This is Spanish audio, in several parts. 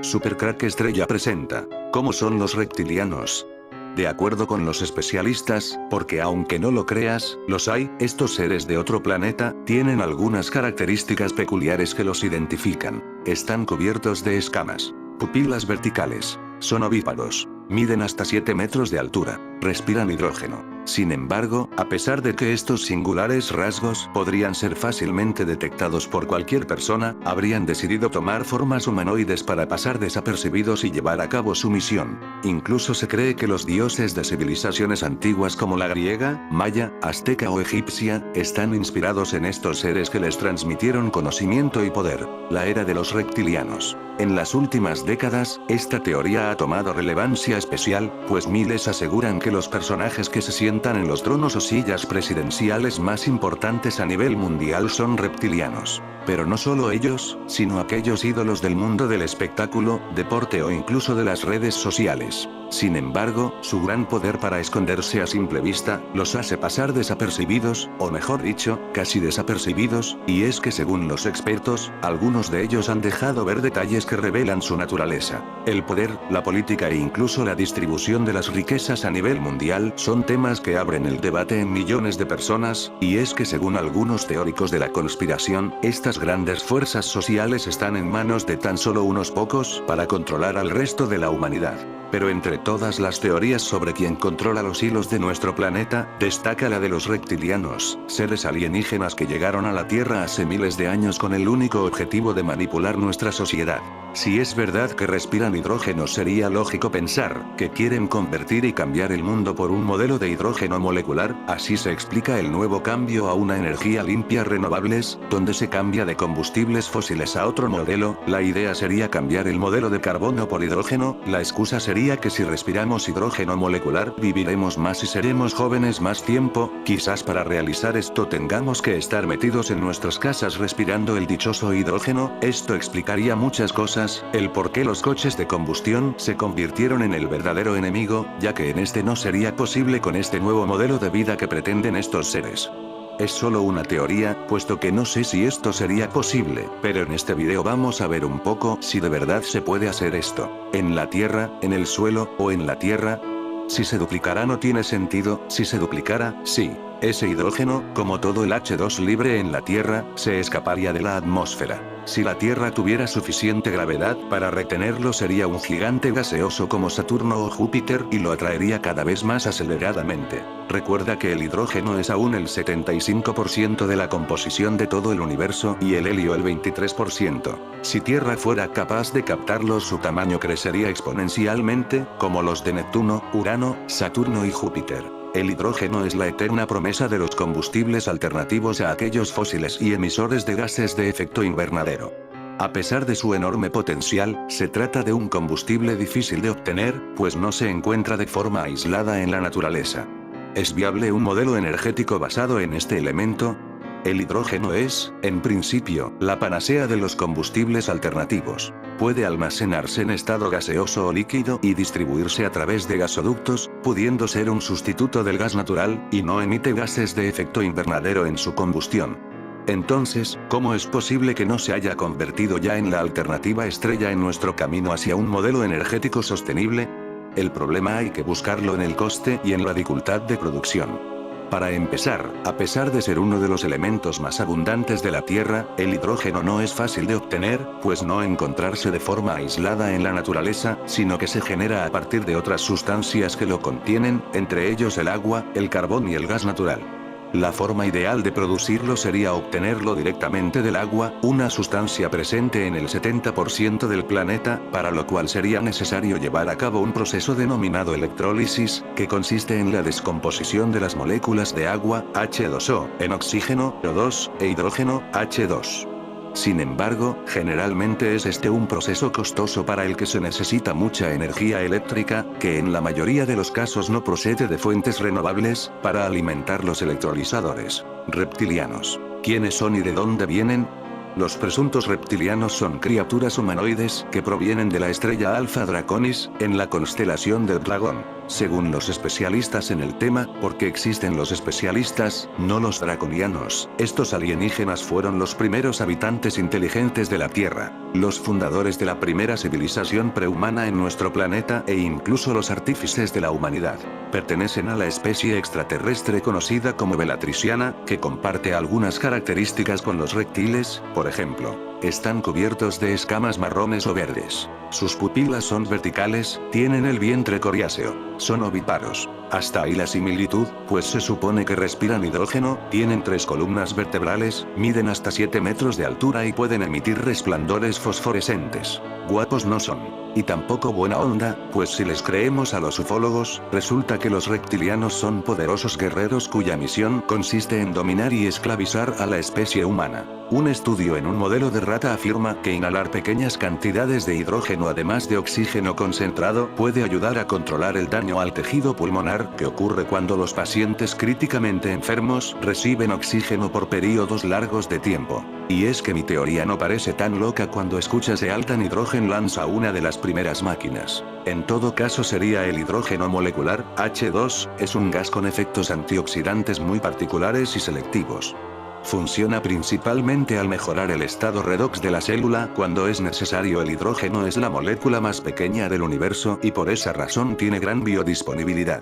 Supercrack Estrella presenta. ¿Cómo son los reptilianos? De acuerdo con los especialistas, porque aunque no lo creas, los hay, estos seres de otro planeta, tienen algunas características peculiares que los identifican. Están cubiertos de escamas, pupilas verticales, son ovíparos, miden hasta 7 metros de altura, respiran hidrógeno. Sin embargo, a pesar de que estos singulares rasgos podrían ser fácilmente detectados por cualquier persona, habrían decidido tomar formas humanoides para pasar desapercibidos y llevar a cabo su misión. Incluso se cree que los dioses de civilizaciones antiguas como la griega, maya, azteca o egipcia, están inspirados en estos seres que les transmitieron conocimiento y poder. La era de los reptilianos. En las últimas décadas, esta teoría ha tomado relevancia especial, pues miles aseguran que los personajes que se sientan en los tronos o sillas presidenciales más importantes a nivel mundial son reptilianos. Pero no solo ellos, sino aquellos ídolos del mundo del espectáculo, deporte o incluso de las redes sociales. Sin embargo, su gran poder para esconderse a simple vista, los hace pasar desapercibidos, o mejor dicho, casi desapercibidos, y es que según los expertos, algunos de ellos han dejado ver detalles que revelan su naturaleza. El poder, la política e incluso la distribución de las riquezas a nivel mundial son temas que abren el debate en millones de personas, y es que según algunos teóricos de la conspiración, estas grandes fuerzas sociales están en manos de tan solo unos pocos para controlar al resto de la humanidad. Pero entre todas las teorías sobre quién controla los hilos de nuestro planeta, destaca la de los reptilianos, seres alienígenas que llegaron a la Tierra hace miles de años con el único objetivo de manipular nuestra sociedad. Si es verdad que respiran hidrógeno, sería lógico pensar que quieren convertir y cambiar el mundo por un modelo de hidrógeno molecular. Así se explica el nuevo cambio a una energía limpia renovables, donde se cambia de combustibles fósiles a otro modelo. La idea sería cambiar el modelo de carbono por hidrógeno. La excusa sería que si respiramos hidrógeno molecular, viviremos más y seremos jóvenes más tiempo. Quizás para realizar esto tengamos que estar metidos en nuestras casas respirando el dichoso hidrógeno. Esto explicaría muchas cosas, el por qué los coches de combustión se convirtieron en el verdadero enemigo, ya que en este no sería posible con este nuevo modelo de vida que pretenden estos seres. Es solo una teoría, puesto que no sé si esto sería posible, pero en este video vamos a ver un poco si de verdad se puede hacer esto. ¿En la Tierra, en el suelo, o en la Tierra? Si se duplicara no tiene sentido, si se duplicara, sí. Ese hidrógeno, como todo el H2 libre en la Tierra, se escaparía de la atmósfera. Si la Tierra tuviera suficiente gravedad para retenerlo, sería un gigante gaseoso como Saturno o Júpiter y lo atraería cada vez más aceleradamente. Recuerda que el hidrógeno es aún el 75% de la composición de todo el universo y el helio el 23%. Si Tierra fuera capaz de captarlo, su tamaño crecería exponencialmente, como los de Neptuno, Urano, Saturno y Júpiter. El hidrógeno es la eterna promesa de los combustibles alternativos a aquellos fósiles y emisores de gases de efecto invernadero. A pesar de su enorme potencial, se trata de un combustible difícil de obtener, pues no se encuentra de forma aislada en la naturaleza. ¿Es viable un modelo energético basado en este elemento? El hidrógeno es, en principio, la panacea de los combustibles alternativos. Puede almacenarse en estado gaseoso o líquido y distribuirse a través de gasoductos, pudiendo ser un sustituto del gas natural, y no emite gases de efecto invernadero en su combustión. Entonces, ¿cómo es posible que no se haya convertido ya en la alternativa estrella en nuestro camino hacia un modelo energético sostenible? El problema hay que buscarlo en el coste y en la dificultad de producción. Para empezar, a pesar de ser uno de los elementos más abundantes de la Tierra, el hidrógeno no es fácil de obtener, pues no encontrarse de forma aislada en la naturaleza, sino que se genera a partir de otras sustancias que lo contienen, entre ellos el agua, el carbón y el gas natural. La forma ideal de producirlo sería obtenerlo directamente del agua, una sustancia presente en el 70% del planeta, para lo cual sería necesario llevar a cabo un proceso denominado electrólisis, que consiste en la descomposición de las moléculas de agua, H2O, en oxígeno, O2, e hidrógeno, H2. Sin embargo, generalmente es este un proceso costoso para el que se necesita mucha energía eléctrica, que en la mayoría de los casos no procede de fuentes renovables, para alimentar los electrolizadores. Reptilianos. ¿Quiénes son y de dónde vienen? Los presuntos reptilianos son criaturas humanoides que provienen de la estrella Alpha Draconis, en la constelación del Dragón. Según los especialistas en el tema, porque existen los especialistas, no los draconianos, estos alienígenas fueron los primeros habitantes inteligentes de la Tierra, los fundadores de la primera civilización prehumana en nuestro planeta e incluso los artífices de la humanidad. Pertenecen a la especie extraterrestre conocida como Belatriciana, que comparte algunas características con los reptiles, por ejemplo, están cubiertos de escamas marrones o verdes. Sus pupilas son verticales, tienen el vientre coriáceo, son ovíparos. Hasta ahí la similitud, pues se supone que respiran hidrógeno, tienen 3 columnas vertebrales, miden hasta 7 metros de altura y pueden emitir resplandores fosforescentes. Guapos no son. Y tampoco buena onda, pues si les creemos a los ufólogos, resulta que los reptilianos son poderosos guerreros cuya misión consiste en dominar y esclavizar a la especie humana. Un estudio en un modelo de rata afirma que inhalar pequeñas cantidades de hidrógeno además de oxígeno concentrado puede ayudar a controlar el daño al tejido pulmonar que ocurre cuando los pacientes críticamente enfermos reciben oxígeno por periodos largos de tiempo. Y es que mi teoría no parece tan loca cuando escuchas de Alta Hydrogen lanza una de las primeras máquinas. En todo caso sería el hidrógeno molecular, H2, es un gas con efectos antioxidantes muy particulares y selectivos. Funciona principalmente al mejorar el estado redox de la célula cuando es necesario. El hidrógeno es la molécula más pequeña del universo y por esa razón tiene gran biodisponibilidad.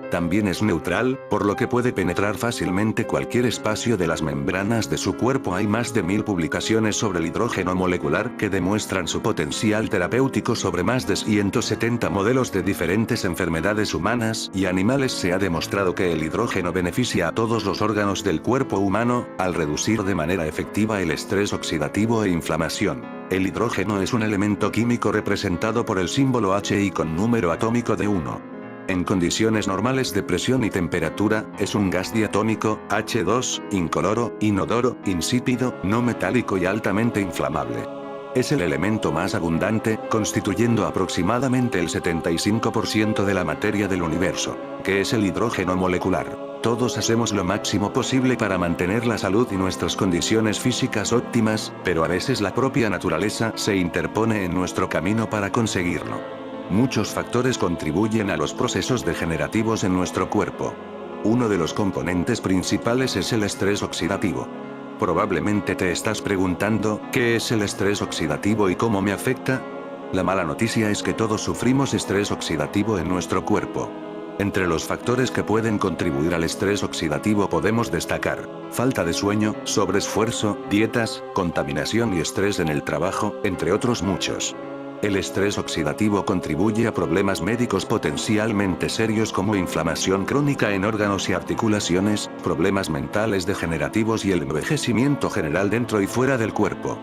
También es neutral, por lo que puede penetrar fácilmente cualquier espacio de las membranas de su cuerpo. Hay más de 1000 publicaciones sobre el hidrógeno molecular que demuestran su potencial terapéutico sobre más de 170 modelos de diferentes enfermedades humanas y animales. Se ha demostrado que el hidrógeno beneficia a todos los órganos del cuerpo humano, al reducir de manera efectiva el estrés oxidativo e inflamación. El hidrógeno es un elemento químico representado por el símbolo H y con número atómico de 1. En condiciones normales de presión y temperatura, es un gas diatómico, H2, incoloro, inodoro, insípido, no metálico y altamente inflamable. Es el elemento más abundante, constituyendo aproximadamente el 75% de la materia del universo, que es el hidrógeno molecular. Todos hacemos lo máximo posible para mantener la salud y nuestras condiciones físicas óptimas, pero a veces la propia naturaleza se interpone en nuestro camino para conseguirlo. Muchos factores contribuyen a los procesos degenerativos en nuestro cuerpo. Uno de los componentes principales es el estrés oxidativo. Probablemente te estás preguntando, ¿qué es el estrés oxidativo y cómo me afecta? La mala noticia es que todos sufrimos estrés oxidativo en nuestro cuerpo. Entre los factores que pueden contribuir al estrés oxidativo podemos destacar falta de sueño, sobreesfuerzo, dietas, contaminación y estrés en el trabajo, entre otros muchos. El estrés oxidativo contribuye a problemas médicos potencialmente serios como inflamación crónica en órganos y articulaciones, problemas mentales degenerativos y el envejecimiento general dentro y fuera del cuerpo.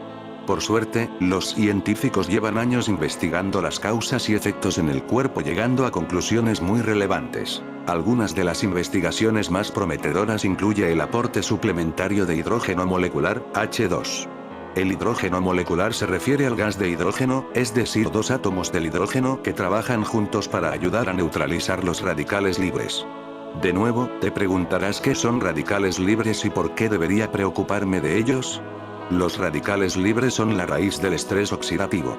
Por suerte, los científicos llevan años investigando las causas y efectos en el cuerpo llegando a conclusiones muy relevantes. Algunas de las investigaciones más prometedoras incluye el aporte suplementario de hidrógeno molecular, H2. El hidrógeno molecular se refiere al gas de hidrógeno, es decir, 2 átomos del hidrógeno que trabajan juntos para ayudar a neutralizar los radicales libres. De nuevo, te preguntarás qué son radicales libres y por qué debería preocuparme de ellos. Los radicales libres son la raíz del estrés oxidativo.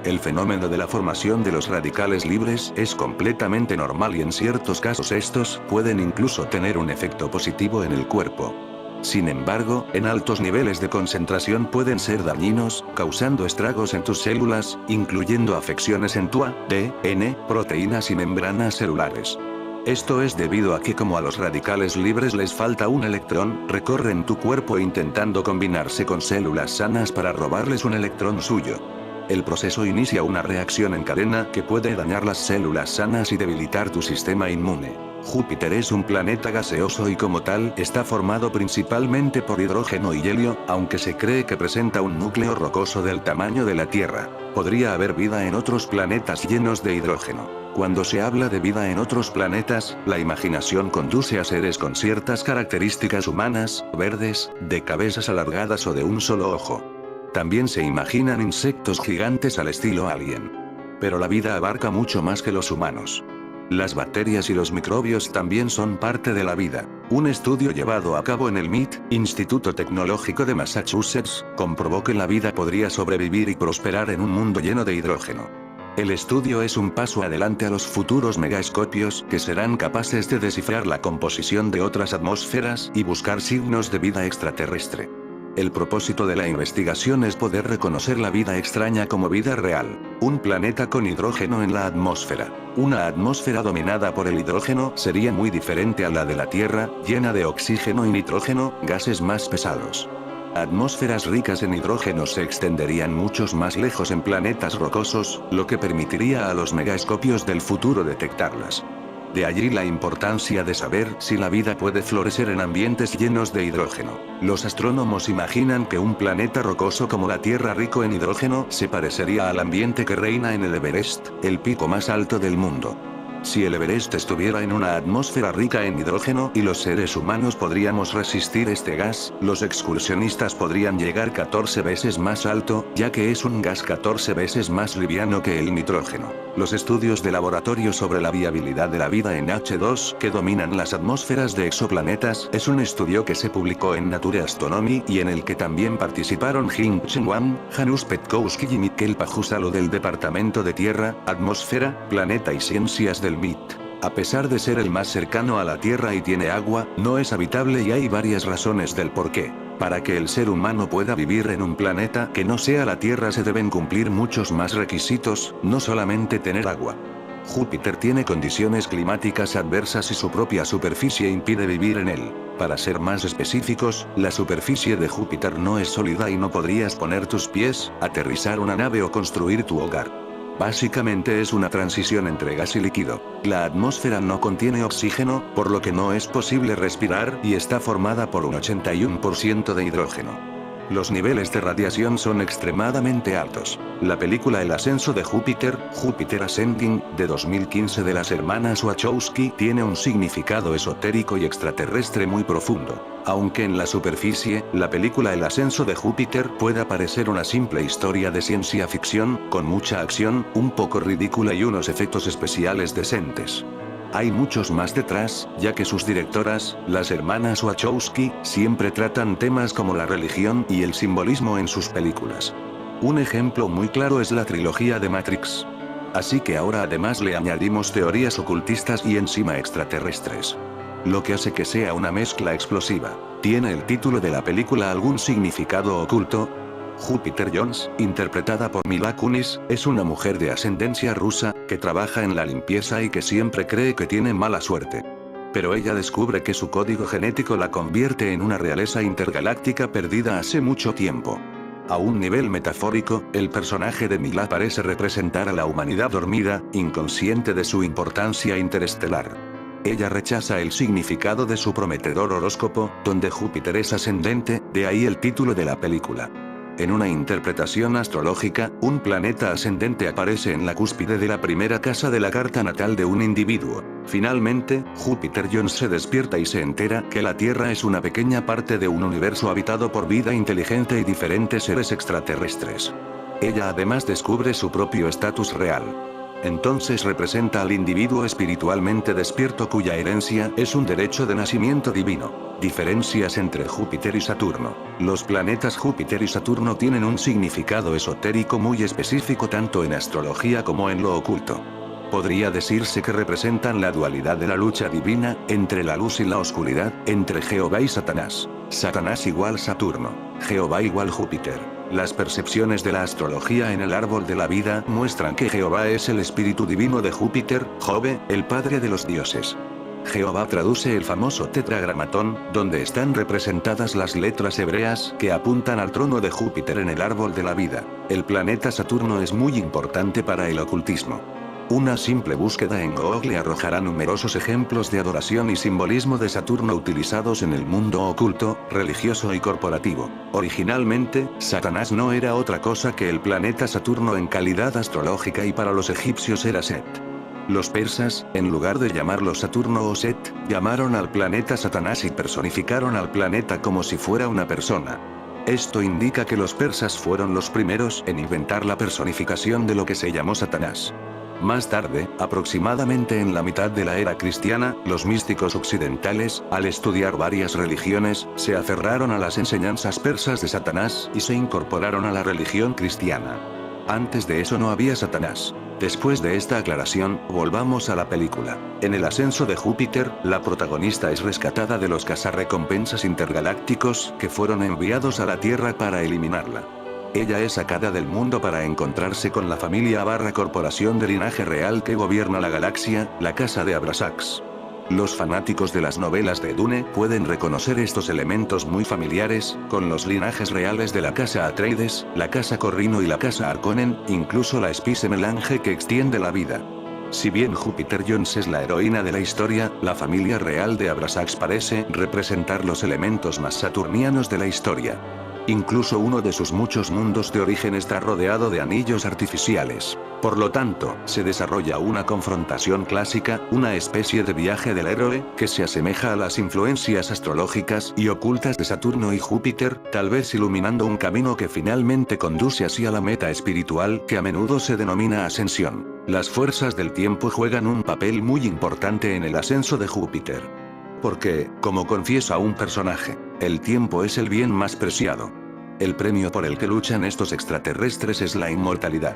El fenómeno de la formación de los radicales libres es completamente normal y en ciertos casos estos pueden incluso tener un efecto positivo en el cuerpo. Sin embargo, en altos niveles de concentración pueden ser dañinos, causando estragos en tus células, incluyendo afecciones en tu ADN, proteínas y membranas celulares. Esto es debido a que como a los radicales libres les falta un electrón, recorren tu cuerpo intentando combinarse con células sanas para robarles un electrón suyo. El proceso inicia una reacción en cadena que puede dañar las células sanas y debilitar tu sistema inmune. Júpiter es un planeta gaseoso y como tal está formado principalmente por hidrógeno y helio, aunque se cree que presenta un núcleo rocoso del tamaño de la Tierra. Podría haber vida en otros planetas llenos de hidrógeno. Cuando se habla de vida en otros planetas, la imaginación conduce a seres con ciertas características humanas, verdes, de cabezas alargadas o de un solo ojo. También se imaginan insectos gigantes al estilo alien. Pero la vida abarca mucho más que los humanos. Las bacterias y los microbios también son parte de la vida. Un estudio llevado a cabo en el MIT, Instituto Tecnológico de Massachusetts, comprobó que la vida podría sobrevivir y prosperar en un mundo lleno de hidrógeno. El estudio es un paso adelante a los futuros megascopios que serán capaces de descifrar la composición de otras atmósferas y buscar signos de vida extraterrestre. El propósito de la investigación es poder reconocer la vida extraña como vida real. Un planeta con hidrógeno en la atmósfera. Una atmósfera dominada por el hidrógeno sería muy diferente a la de la Tierra, llena de oxígeno y nitrógeno, gases más pesados. Atmósferas ricas en hidrógeno se extenderían muchos más lejos en planetas rocosos, lo que permitiría a los megascopios del futuro detectarlas. De allí la importancia de saber si la vida puede florecer en ambientes llenos de hidrógeno. Los astrónomos imaginan que un planeta rocoso como la Tierra rico en hidrógeno se parecería al ambiente que reina en el Everest, el pico más alto del mundo. Si el Everest estuviera en una atmósfera rica en hidrógeno y los seres humanos podríamos resistir este gas, los excursionistas podrían llegar 14 veces más alto, ya que es un gas 14 veces más liviano que el nitrógeno. Los estudios de laboratorio sobre la viabilidad de la vida en H2 que dominan las atmósferas de exoplanetas es un estudio que se publicó en Nature Astronomy y en el que también participaron Jing-Chen Wang, Janusz Petkowski y Mikkel Pajusalo del Departamento de Tierra, Atmósfera, Planeta y Ciencias del MIT. A pesar de ser el más cercano a la Tierra y tiene agua, no es habitable y hay varias razones del por qué. Para que el ser humano pueda vivir en un planeta que no sea la Tierra se deben cumplir muchos más requisitos, no solamente tener agua. Júpiter tiene condiciones climáticas adversas y su propia superficie impide vivir en él. Para ser más específicos, la superficie de Júpiter no es sólida y no podrías poner tus pies, aterrizar una nave o construir tu hogar. Básicamente es una transición entre gas y líquido. La atmósfera no contiene oxígeno, por lo que no es posible respirar y está formada por un 81% de hidrógeno. Los niveles de radiación son extremadamente altos. La película El ascenso de Júpiter, Júpiter Ascending, de 2015 de las hermanas Wachowski tiene un significado esotérico y extraterrestre muy profundo. Aunque en la superficie, la película El ascenso de Júpiter puede parecer una simple historia de ciencia ficción, con mucha acción, un poco ridícula y unos efectos especiales decentes. Hay muchos más detrás, ya que sus directoras, las hermanas Wachowski, siempre tratan temas como la religión y el simbolismo en sus películas. Un ejemplo muy claro es la trilogía de Matrix. Así que ahora además le añadimos teorías ocultistas y encima extraterrestres. Lo que hace que sea una mezcla explosiva. ¿Tiene el título de la película algún significado oculto? Júpiter Jones, interpretada por Mila Kunis, es una mujer de ascendencia rusa, que trabaja en la limpieza y que siempre cree que tiene mala suerte. Pero ella descubre que su código genético la convierte en una realeza intergaláctica perdida hace mucho tiempo. A un nivel metafórico, el personaje de Mila parece representar a la humanidad dormida, inconsciente de su importancia interestelar. Ella rechaza el significado de su prometedor horóscopo, donde Júpiter es ascendente, de ahí el título de la película. En una interpretación astrológica, un planeta ascendente aparece en la cúspide de la primera casa de la carta natal de un individuo. Finalmente, Júpiter Jones se despierta y se entera que la Tierra es una pequeña parte de un universo habitado por vida inteligente y diferentes seres extraterrestres. Ella además descubre su propio estatus real. Entonces representa al individuo espiritualmente despierto cuya herencia es un derecho de nacimiento divino. Diferencias entre Júpiter y Saturno. Los planetas Júpiter y Saturno tienen un significado esotérico muy específico tanto en astrología como en lo oculto. Podría decirse que representan la dualidad de la lucha divina, entre la luz y la oscuridad, entre Jehová y Satanás. Satanás igual Saturno. Jehová igual Júpiter. Las percepciones de la astrología en el árbol de la vida muestran que Jehová es el espíritu divino de Júpiter, Jove, el padre de los dioses. Jehová traduce el famoso tetragramatón, donde están representadas las letras hebreas que apuntan al trono de Júpiter en el árbol de la vida. El planeta Saturno es muy importante para el ocultismo. Una simple búsqueda en Google arrojará numerosos ejemplos de adoración y simbolismo de Saturno utilizados en el mundo oculto, religioso y corporativo. Originalmente, Satanás no era otra cosa que el planeta Saturno en calidad astrológica y para los egipcios era Set. Los persas, en lugar de llamarlo Saturno o Set, llamaron al planeta Satanás y personificaron al planeta como si fuera una persona. Esto indica que los persas fueron los primeros en inventar la personificación de lo que se llamó Satanás. Más tarde, aproximadamente en la mitad de la era cristiana, los místicos occidentales, al estudiar varias religiones, se aferraron a las enseñanzas persas de Satanás y se incorporaron a la religión cristiana. Antes de eso no había Satanás. Después de esta aclaración, volvamos a la película. En el ascenso de Júpiter, la protagonista es rescatada de los cazarrecompensas intergalácticos que fueron enviados a la Tierra para eliminarla. Ella es sacada del mundo para encontrarse con la familia / corporación de linaje real que gobierna la galaxia, la Casa de Abrasax. Los fanáticos de las novelas de Dune pueden reconocer estos elementos muy familiares, con los linajes reales de la Casa Atreides, la Casa Corrino y la Casa Harkonnen, incluso la Spice Melange que extiende la vida. Si bien Jupiter Jones es la heroína de la historia, la familia real de Abrasax parece representar los elementos más saturnianos de la historia. Incluso uno de sus muchos mundos de origen está rodeado de anillos artificiales. Por lo tanto, se desarrolla una confrontación clásica, una especie de viaje del héroe, que se asemeja a las influencias astrológicas y ocultas de Saturno y Júpiter, tal vez iluminando un camino que finalmente conduce hacia la meta espiritual que a menudo se denomina ascensión. Las fuerzas del tiempo juegan un papel muy importante en el ascenso de Júpiter. Porque, como confiesa un personaje, el tiempo es el bien más preciado. El premio por el que luchan estos extraterrestres es la inmortalidad.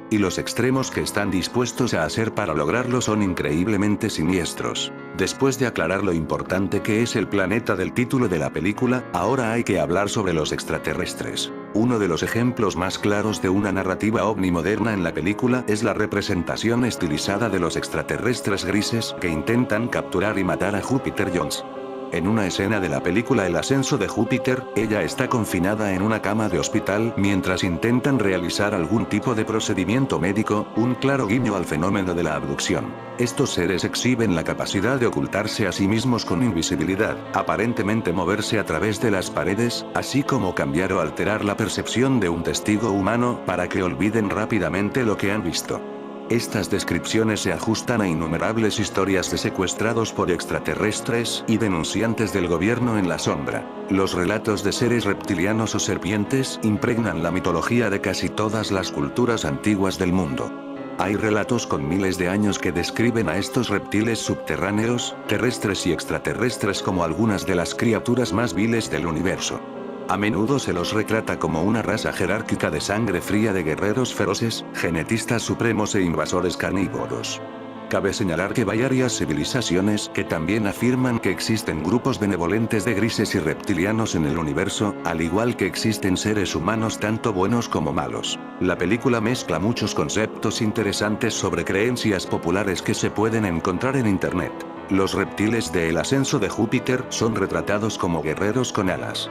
Y los extremos que están dispuestos a hacer para lograrlo son increíblemente siniestros. Después de aclarar lo importante que es el planeta del título de la película, ahora hay que hablar sobre los extraterrestres. Uno de los ejemplos más claros de una narrativa ovni moderna en la película es la representación estilizada de los extraterrestres grises que intentan capturar y matar a Jupiter Jones. En una escena de la película El ascenso de Júpiter, ella está confinada en una cama de hospital mientras intentan realizar algún tipo de procedimiento médico, un claro guiño al fenómeno de la abducción. Estos seres exhiben la capacidad de ocultarse a sí mismos con invisibilidad, aparentemente moverse a través de las paredes, así como cambiar o alterar la percepción de un testigo humano para que olviden rápidamente lo que han visto. Estas descripciones se ajustan a innumerables historias de secuestrados por extraterrestres y denunciantes del gobierno en la sombra. Los relatos de seres reptilianos o serpientes impregnan la mitología de casi todas las culturas antiguas del mundo. Hay relatos con miles de años que describen a estos reptiles subterráneos, terrestres y extraterrestres como algunas de las criaturas más viles del universo. A menudo se los retrata como una raza jerárquica de sangre fría de guerreros feroces, genetistas supremos e invasores carnívoros. Cabe señalar que hay varias civilizaciones que también afirman que existen grupos benevolentes de grises y reptilianos en el universo, al igual que existen seres humanos tanto buenos como malos. La película mezcla muchos conceptos interesantes sobre creencias populares que se pueden encontrar en internet. Los reptiles de El ascenso de Júpiter son retratados como guerreros con alas.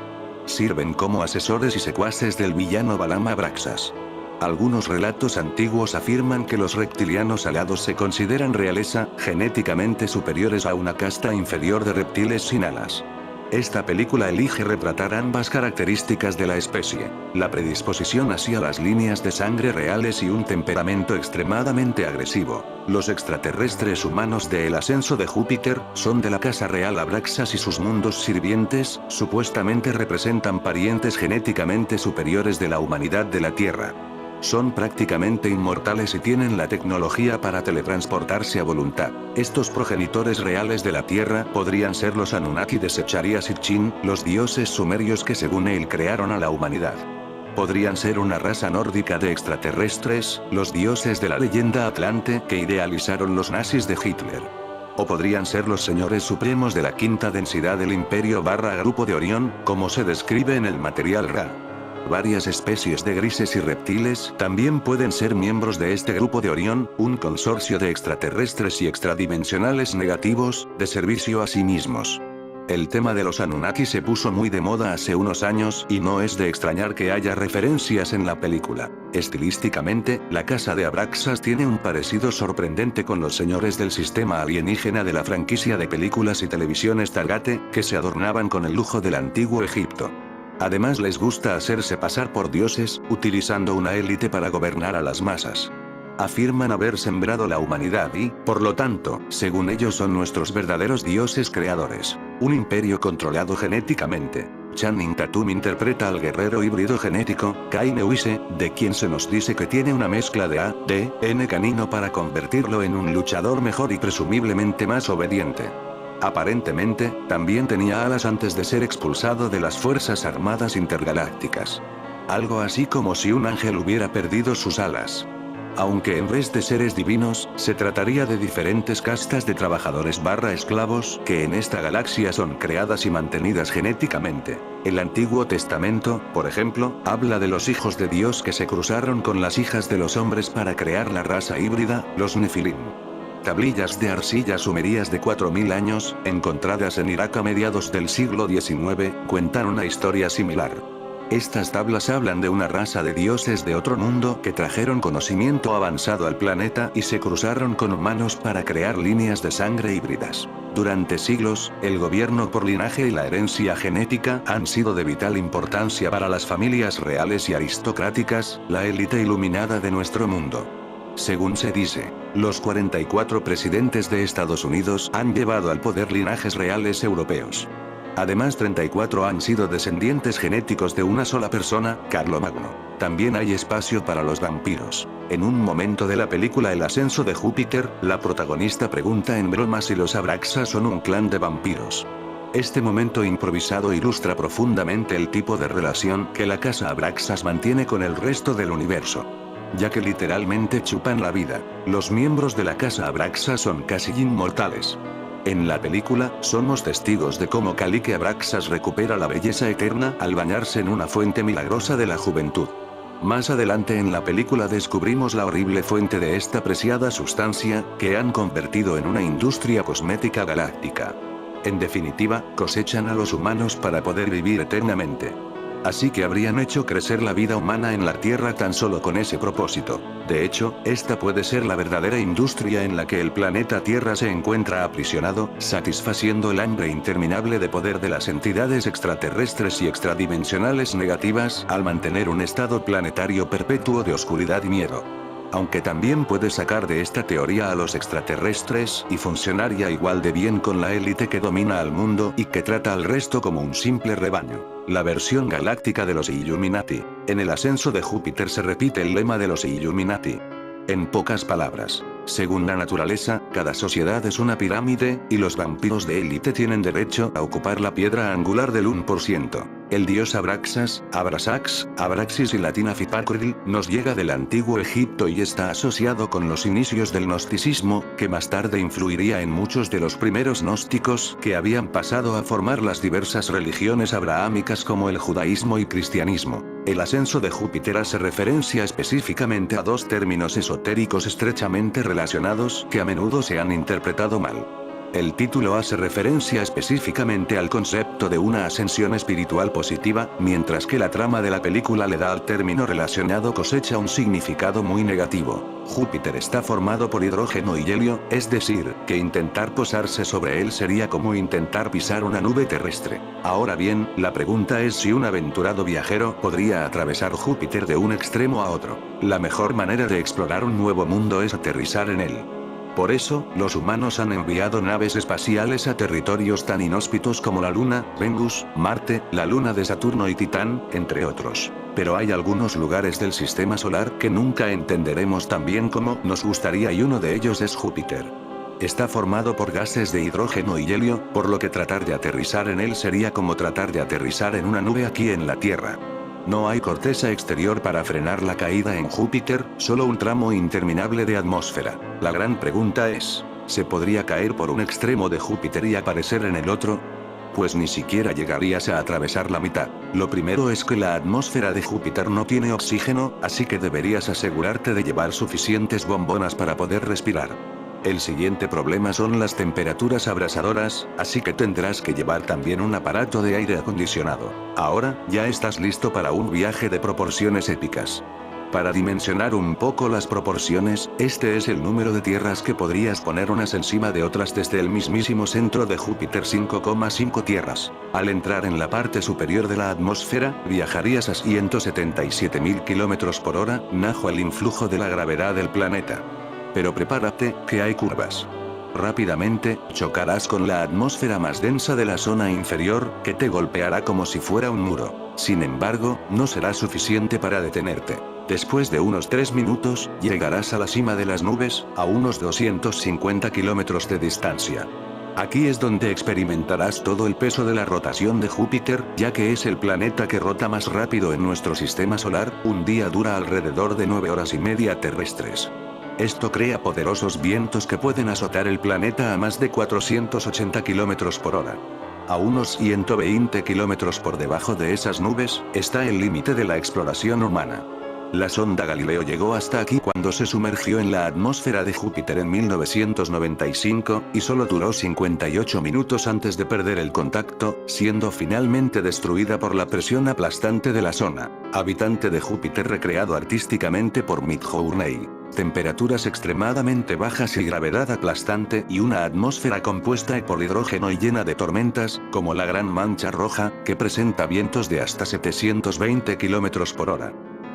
Sirven como asesores y secuaces del villano Balaam Abraxas. Algunos relatos antiguos afirman que los reptilianos alados se consideran realeza, genéticamente superiores a una casta inferior de reptiles sin alas. Esta película elige retratar ambas características de la especie, la predisposición hacia las líneas de sangre reales y un temperamento extremadamente agresivo. Los extraterrestres humanos de El ascenso de Júpiter son de la Casa Real Abraxas y sus mundos sirvientes, supuestamente representan parientes genéticamente superiores de la humanidad de la Tierra. Son prácticamente inmortales y tienen la tecnología para teletransportarse a voluntad. Estos progenitores reales de la Tierra podrían ser los Anunnaki de Secharia Sitchin, los dioses sumerios que según él crearon a la humanidad. Podrían ser una raza nórdica de extraterrestres, los dioses de la leyenda Atlante que idealizaron los nazis de Hitler. O podrían ser los señores supremos de la quinta densidad del Imperio / Grupo de Orión, como se describe en el material Ra. Varias especies de grises y reptiles también pueden ser miembros de este grupo de Orión, un consorcio de extraterrestres y extradimensionales negativos, de servicio a sí mismos. El tema de los Anunnaki se puso muy de moda hace unos años y no es de extrañar que haya referencias en la película. Estilísticamente, la Casa de Abraxas tiene un parecido sorprendente con los señores del sistema alienígena de la franquicia de películas y televisión Stargate, que se adornaban con el lujo del antiguo Egipto. Además les gusta hacerse pasar por dioses, utilizando una élite para gobernar a las masas. Afirman haber sembrado la humanidad y, por lo tanto, según ellos son nuestros verdaderos dioses creadores. Un imperio controlado genéticamente. Channing Tatum interpreta al guerrero híbrido genético, Kyle Wise, de quien se nos dice que tiene una mezcla de ADN canino para convertirlo en un luchador mejor y presumiblemente más obediente. Aparentemente, también tenía alas antes de ser expulsado de las Fuerzas Armadas Intergalácticas. Algo así como si un ángel hubiera perdido sus alas. Aunque en vez de seres divinos, se trataría de diferentes castas de trabajadores / esclavos que en esta galaxia son creadas y mantenidas genéticamente. El Antiguo Testamento, por ejemplo, habla de los hijos de Dios que se cruzaron con las hijas de los hombres para crear la raza híbrida, los Nefilim. Tablillas de arcilla sumerias de 4000 años, encontradas en Irak a mediados del siglo XIX, cuentan una historia similar. Estas tablas hablan de una raza de dioses de otro mundo que trajeron conocimiento avanzado al planeta y se cruzaron con humanos para crear líneas de sangre híbridas. Durante siglos, el gobierno por linaje y la herencia genética han sido de vital importancia para las familias reales y aristocráticas, la élite iluminada de nuestro mundo. Según se dice, los 44 presidentes de Estados Unidos han llevado al poder linajes reales europeos. Además 34 han sido descendientes genéticos de una sola persona, Carlomagno. También hay espacio para los vampiros. En un momento de la película El ascenso de Júpiter, la protagonista pregunta en broma si los Abraxas son un clan de vampiros. Este momento improvisado ilustra profundamente el tipo de relación que la casa Abraxas mantiene con el resto del universo, ya que literalmente chupan la vida. Los miembros de la casa Abraxas son casi inmortales. En la película, somos testigos de cómo Kalike Abraxas recupera la belleza eterna al bañarse en una fuente milagrosa de la juventud. Más adelante en la película descubrimos la horrible fuente de esta preciada sustancia, que han convertido en una industria cosmética galáctica. En definitiva, cosechan a los humanos para poder vivir eternamente. Así que habrían hecho crecer la vida humana en la Tierra tan solo con ese propósito. De hecho, esta puede ser la verdadera industria en la que el planeta Tierra se encuentra aprisionado, satisfaciendo el hambre interminable de poder de las entidades extraterrestres y extradimensionales negativas, al mantener un estado planetario perpetuo de oscuridad y miedo. Aunque también puede sacar de esta teoría a los extraterrestres y funcionaría igual de bien con la élite que domina al mundo y que trata al resto como un simple rebaño. La versión galáctica de los Illuminati. En El ascenso de Júpiter se repite el lema de los Illuminati. En pocas palabras, según la naturaleza, cada sociedad es una pirámide, y los vampiros de élite tienen derecho a ocupar la piedra angular del 1%. El dios Abraxas, Abrasax, Abraxis y latina Fipacril, nos llega del antiguo Egipto y está asociado con los inicios del gnosticismo, que más tarde influiría en muchos de los primeros gnósticos que habían pasado a formar las diversas religiones abrahámicas como el judaísmo y cristianismo. El ascenso de Júpiter hace referencia específicamente a dos términos esotéricos estrechamente relacionados que a menudo se han interpretado mal. El título hace referencia específicamente al concepto de una ascensión espiritual positiva, mientras que la trama de la película le da al término relacionado cosecha un significado muy negativo. Júpiter está formado por hidrógeno y helio, es decir, que intentar posarse sobre él sería como intentar pisar una nube terrestre. Ahora bien, la pregunta es si un aventurado viajero podría atravesar Júpiter de un extremo a otro. La mejor manera de explorar un nuevo mundo es aterrizar en él. Por eso, los humanos han enviado naves espaciales a territorios tan inhóspitos como la Luna, Venus, Marte, la Luna de Saturno y Titán, entre otros. Pero hay algunos lugares del sistema solar que nunca entenderemos tan bien como nos gustaría, y uno de ellos es Júpiter. Está formado por gases de hidrógeno y helio, por lo que tratar de aterrizar en él sería como tratar de aterrizar en una nube aquí en la Tierra. No hay corteza exterior para frenar la caída en Júpiter, solo un tramo interminable de atmósfera. La gran pregunta es, ¿se podría caer por un extremo de Júpiter y aparecer en el otro? Pues ni siquiera llegarías a atravesar la mitad. Lo primero es que la atmósfera de Júpiter no tiene oxígeno, así que deberías asegurarte de llevar suficientes bombonas para poder respirar. El siguiente problema son las temperaturas abrasadoras, así que tendrás que llevar también un aparato de aire acondicionado. Ahora, ya estás listo para un viaje de proporciones épicas. Para dimensionar un poco las proporciones, este es el número de tierras que podrías poner unas encima de otras desde el mismísimo centro de Júpiter: 5,5 tierras. Al entrar en la parte superior de la atmósfera, viajarías a 177.000 km/h, bajo el influjo de la gravedad del planeta. Pero prepárate, que hay curvas. Rápidamente, chocarás con la atmósfera más densa de la zona inferior, que te golpeará como si fuera un muro. Sin embargo, no será suficiente para detenerte. Después de unos 3 minutos, llegarás a la cima de las nubes, a unos 250 kilómetros de distancia. Aquí es donde experimentarás todo el peso de la rotación de Júpiter, ya que es el planeta que rota más rápido en nuestro sistema solar. Un día dura alrededor de 9 horas y media terrestres. Esto crea poderosos vientos que pueden azotar el planeta a más de 480 kilómetros por hora. A unos 120 kilómetros por debajo de esas nubes, está el límite de la exploración humana. La sonda Galileo llegó hasta aquí cuando se sumergió en la atmósfera de Júpiter en 1995, y solo duró 58 minutos antes de perder el contacto, siendo finalmente destruida por la presión aplastante de la zona. Habitante de Júpiter recreado artísticamente por Midjourney. Temperaturas extremadamente bajas y gravedad aplastante y una atmósfera compuesta por hidrógeno y llena de tormentas, como la Gran Mancha Roja, que presenta vientos de hasta 720 km por hora.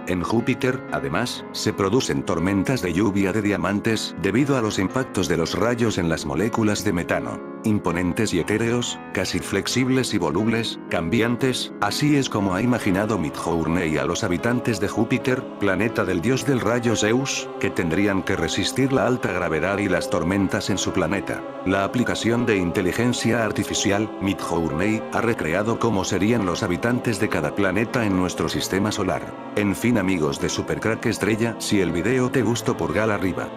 En Júpiter, además, se producen tormentas de lluvia de diamantes, debido a los impactos de los rayos en las moléculas de metano. Imponentes y etéreos, casi flexibles y volubles, cambiantes, así es como ha imaginado Midjourney a los habitantes de Júpiter, planeta del dios del rayo Zeus, que tendrían que resistir la alta gravedad y las tormentas en su planeta. La aplicación de inteligencia artificial, Midjourney, ha recreado cómo serían los habitantes de cada planeta en nuestro sistema solar. En fin amigos de Supercrack Estrella, si el video te gustó pulgar arriba.